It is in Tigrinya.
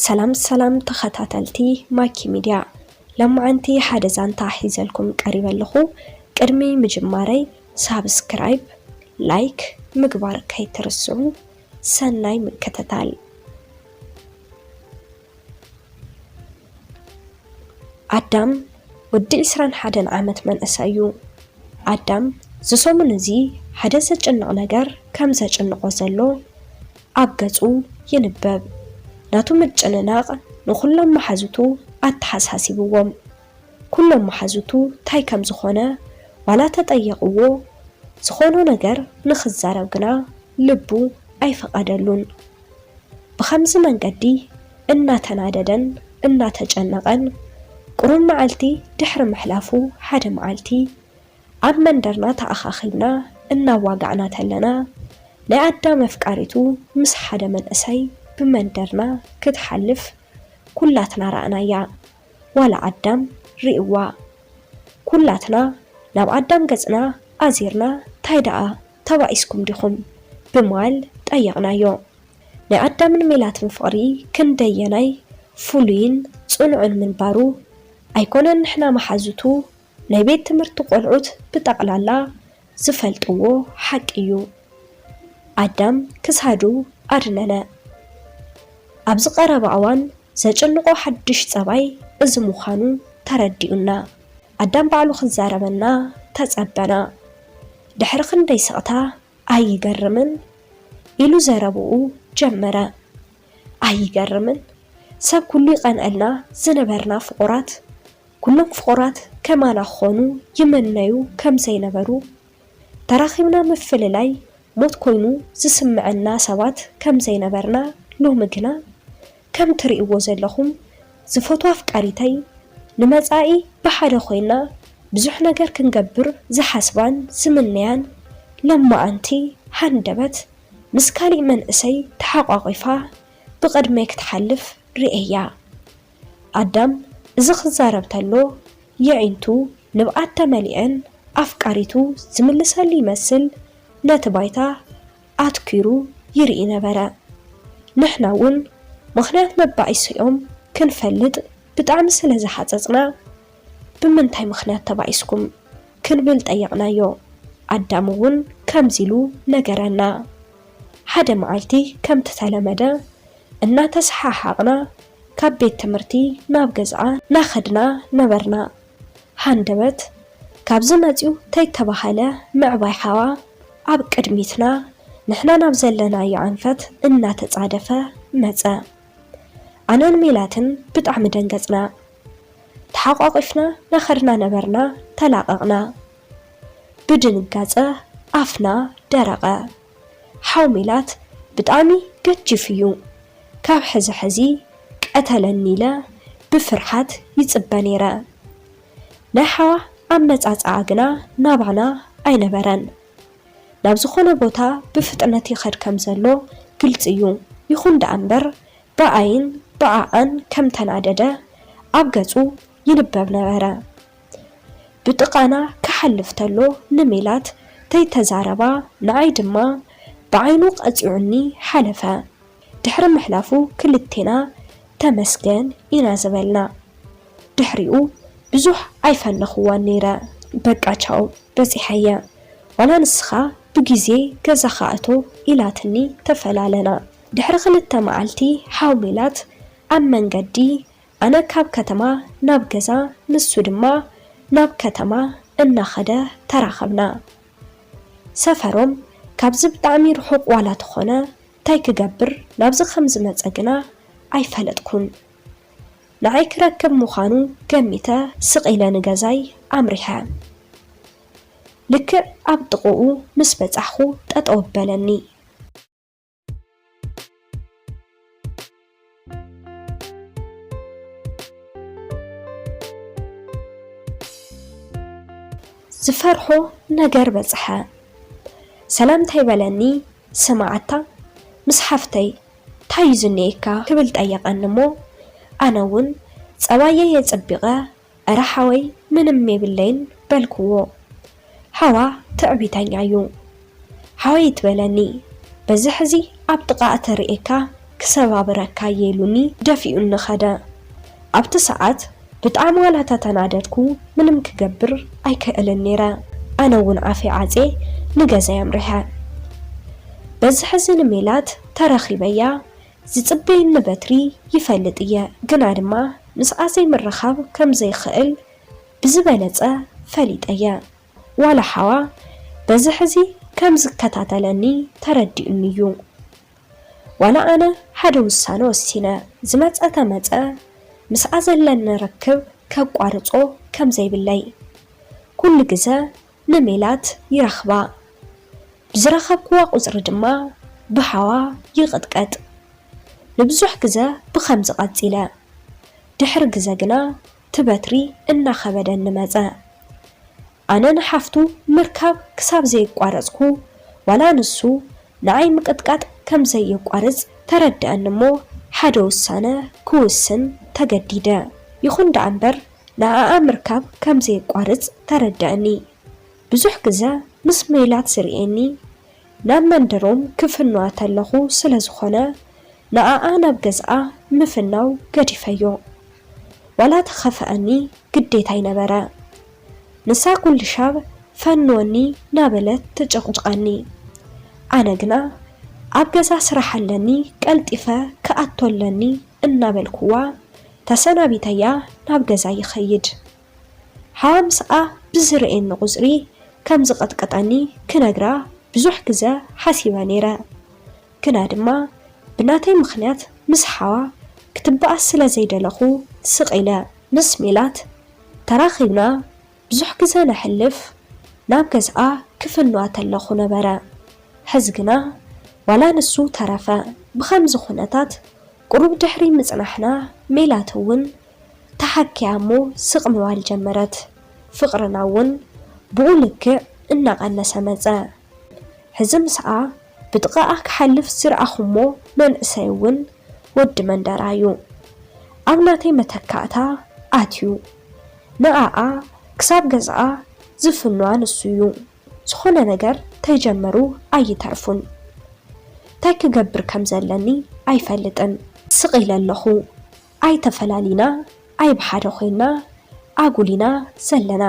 ሰላም ተኸታተልቲ ማኪ ሚድያ ለማዓንቲ ሓደ ዛንታ ሒዘልኩም ቀሪበ ኣለኹ ቅድሚ ምጅማረይ ሳብስክራይብ ላይክ ምግባር ከይትርስዑ ሰናይ ምክትታል አዳም ወዲ 21 ዓመት መንእሰዩ አዳም ዝሶሙን እዚ ሓደ ዘጭንቕ ነገር ከም ዘጭንቆ ዘሎ ኣብ ገጹ ይንበብ ናቱ ምጭንናቕ ንኹሎም መሓዙቱ ኣተሓሳሲብዎም ኩሎም መሓዙቱ ታይ ከም ዝኾነ ዋላ ተጠየቕዎ ዝኾነ ነገር ንኽዛረብ ግና ልቡ ኣይፈቐደሉን ብኸምዚ መንገዲ እናተናደደን እናተጨነቐን ቁሩብ መዓልቲ ድሕሪ ምሕላፉ ሓደ መዓልቲ ኣብ መንደርና ተኣኻኺብና እናዋጋዕና ተለና ናይ ኣዳም ኣፍቃሪቱ ምስ ሓደ መንእሰይ ብመንደርና ክትሓልፍ ኩላትና ረኣናያ ዋላ ኣዳም ርእዋ ኩላትና ናብ ኣዳም ገጽና ኣዚርና ታይ ደኣ ተባኢስኩም ዲኹም ብማል ጠየቕናዮ ናይ ኣዳምን ሜላትን ፍቕሪ ክንደየናይ ፍሉይን ጽኑዕን ምንባሩ ኣይኮነን ንሕና መሓዙቱ ናይ ቤት ትምህርቲ ቆልዑት ብጠቕላላ ዝፈልጥዎ ሓቂ እዩ ኣዳም ክሳዱ ኣድነነ ኣብዚ ቀረባ እዋን ዘጭንቆ ሓድሽ ጸባይ እዚ ምዃኑ ተረዲኡና ኣዳም ባዕሉ ክዛረበና ተጸበና ድሕሪ ክንደይ ስቕታ ኣይገርምን ኢሉ ዘረብኡ ጀመረ ኣይገርምን ሰብ ኩሉ ይቐንአልና ዝነበርና ፍቑራት ኩሎም ፍቑራት ከማና ክኾኑ ይመነዩ ከም ዘይነበሩ ተራኺብና ምፍልላይ ሞት ኮይኑ ዝስምዐና ሰባት ከም ዘይነበርና ሎሚ ግና ከም ትርእይዎ ዘለኹም ዝፈትዋ ኣፍቃሪተይ ንመጻኢ ብሓደ ኮይና ብዙሕ ነገር ክንገብር ዝሓስባን ዝምነያን ለማዓንቲ ሃንደበት ምስ ካሊእ መንእሰይ ተሓቋቒፋ ብቕድመይ ክትሓልፍ ርእያ ኣዳም እዚ ክዛረብ ተሎ የዒንቱ ንብኣት ተመሊአን ኣፍቃሪቱ ዝምልሰሉ ይመስል ነቲ ባይታ ኣትኪሩ ይርኢ ነበረ ንሕና እውን ምኽንያት መባኢስኦም ክንፈልጥ ብጣዕሚ ስለ ዝሓፀፅና ብምንታይ ምኽንያት ተባኢስኩም ክንብል ጠየቕናዮ ኣዳም እውን ከምዚሉ ነገረና ሓደ መዓልቲ ከምቲ ተለመደ እናተሰሓሓቕና ካብ ቤት ትምህርቲ ናብ ገዝኣ ናኸድና ነበርና ሃንደበት ካብዚ መፂኡ ተይተባሃለ ምዕባይ ሓዋ ኣብ ቅድሚትና ንሕና ናብ ዘለናዮ ኣንፈት እናተጻደፈ መጸ ኣነን ሜላትን ብጣዕሚ ደንገጽና ተሓቋቒፍና ናኸድና ነበርና ተላቐቕና ብድንጋጸ ኣፍና ደረቐ ሓው ሜላት ብጣዕሚ ገጅፍ እዩ ካብ ሕዚ ቀተለኒ ኢለ ብፍርሓት ይጽበ ነይረ ናይ ሓዋ ኣብ መጻጽዓ ግና ናባና ኣይነበረን ናብ ዝኾነ ቦታ ብፍጥነት ይኸድ ከም ዘሎ ግልጽ እዩ ይኹን ደኣ እምበር ብኣይን ብኣኣን ከም ተናደደ ኣብ ገጹ ይንበብ ነበረ ብጥቃና ክሓልፍ ተሎ ንሜላት ተይተዛረባ ንዓይ ድማ ብዓይኑ ቀፂዑኒ ሓለፈ ድሕሪ ምሕላፉ ክልቴና ተመስገን ኢና ዝበልና ድሕሪኡ ብዙሕ ኣይፈለኽዋን ነይረ በቃ ቻው በፂሐየ ዋላ ንስኻ ብጊዜ ገዛኻ እቶ ኢላትኒ ተፈላለና ድሕሪ ክልተ መዓልቲ ሓው ሜላት ኣብ መንገዲ ኣነ ካብ ከተማ ናብ ገዛ ንሱ ድማ ናብ ከተማ እናኸደ ተራኸብና ሰፈሮም ካብዚ ብጣዕሚ ርሑቕ ዋላ ተኾነ ታይ ክገብር ናብዚ ከም ዝመፀ ግና ኣይፈለጥኩን ንዓይ ክረክብ ምዃኑ ገሚተ ስቕ ኢለ ንገዛይ ኣምሪሐ ልክዕ ኣብ ጥቕኡ ምስ በጻሕኹ ጠጠው በለኒ ዝፈርሖ ነገር በጽሐ ሰላምታይ በለኒ ስማዓታ ምስ ሓፍተይ ታይ ዝኔካ ክብል ጠየቐኒ እሞ ኣነ እውን ጸባየ የጸቢቐ ኣራሓወይ ምንም የብለይን በልክዎ ሓዋ ትዕቢተኛ እዩ ሓወይ ትበለኒ በዚ ሕዚ ኣብ ጥቓ እተርእካ ክሰባብረካ የሉኒ ደፊኡኒ ኸደ ኣብቲ ሰዓት ብጣዕሚ ዋላ ተናደድኩ ምንም ክገብር ኣይክእልን ነይረ ኣነ እውን ዓፌ ዓፄ ንገዛ ኣምሪሐ በዚ ሕዚ ንሜላት ተረኺበያ ዝፅበየኒ በትሪ ይፈልጥ እየ ግና ድማ ምስኣ ዘይምርኻብ ከም ዘይኽእል ብዝበለፀ ፈሊጠየ ዋላ ሓዋ በዚ ሕዚ ከም ዝከታተለኒ ተረዲኡኒ እዩ ዋላ ኣነ ሓደ ውሳነ ወሲነ ዝመፀ ተመፀ ምስኣ ዘለኒ ርክብ ከቋርፆ ከም ዘይብለይ ኩሉ ግዜ ንሜላት ይረኽባ ብዝረኸብክዋ ቁፅሪ ድማ ብሓዋ ይቕጥቀጥ ንብዙሕ ግዜ ብኸምዚ ቀፂለ ድሕሪ ግዜ ግና ትበትሪ እናኸበደኒ መፀ ኣነ ንሓፍቱ ምርካብ ክሳብ ዘይቋረፅኩ ዋላ ንሱ ንዓይ ምቅጥቃጥ ከም ዘይቋርፅ ተረድአኒ እሞ ሓደ ውሳነ ክውስን ተገዲደ ይኹን ዳኣ እምበር ንዓኣ ምርካብ ከም ዘይቋርፅ ተረድአኒ ብዙሕ ግዜ ምስ ሜላት ዝርኤኒ ናብ መንደሮም ክፍንዋ ተለኹ ስለ ዝኾነ ንዓኣ ናብ ገዝኣ ምፍናው ገዲፈዮ ዋላ ተኸፍአኒ ግዴታ ይነበረ ንሳ ኩሉ ሻብ ፈንወኒ ናበለት ትጭቕጭቐኒ ኣነ ግና ኣብ ገዛ ስራሕ ኣለኒ ቀልጢፈ ክኣቶለኒ እናበልክዋ ተሰናቢተያ ናብ ገዛ ይኸይድ ሓዋ ምስኣ ብዝርኤኒ ቁፅሪ ከም ዝቐጥቀጠኒ ክነግራ ብዙሕ ግዜ ሓሲበ ነይረ ግና ድማ ብናተይ ምኽንያት ምስ ሓዋ ክትበኣስ ስለ ዘይደለኹ ስቕ ምስ ሜላት ተራኺብና ብዙሕ ግዜ ነሕልፍ ናብ ገዝኣ ክፍንዋ ተለኹ ነበረ ሕዚ ግና ዋላ ንሱ ተረፈ ብኸምዚ ኩነታት ቁሩብ ድሕሪ ምፅናሕና ሜላት እውን ተሓኪያ እሞ ስቕ ምባል ጀመረት ፍቕርና እውን ብኡ ልክዕ እናቐነሰ መፀ ሕዚ ምስኣ ብጥቓኣ ክሓልፍ ዝረኣኹሞ መንእሰይ እውን ወዲ መንደራ እዩ ኣብ ናተይ መተካእታ ኣትዩ ንኣኣ ክሳብ ገዝኣ ዝፍንዋ ንሱ እዩ ዝኾነ ነገር ተይጀመሩ ኣይተርፉን እንታይ ክገብር ከም ዘለኒ ኣይፈልጥን ስቕ ኢለ ኣለኹ ኣይተፈላሊና ኣይ ብሓደ ኮይና ኣጉሊና ዘለና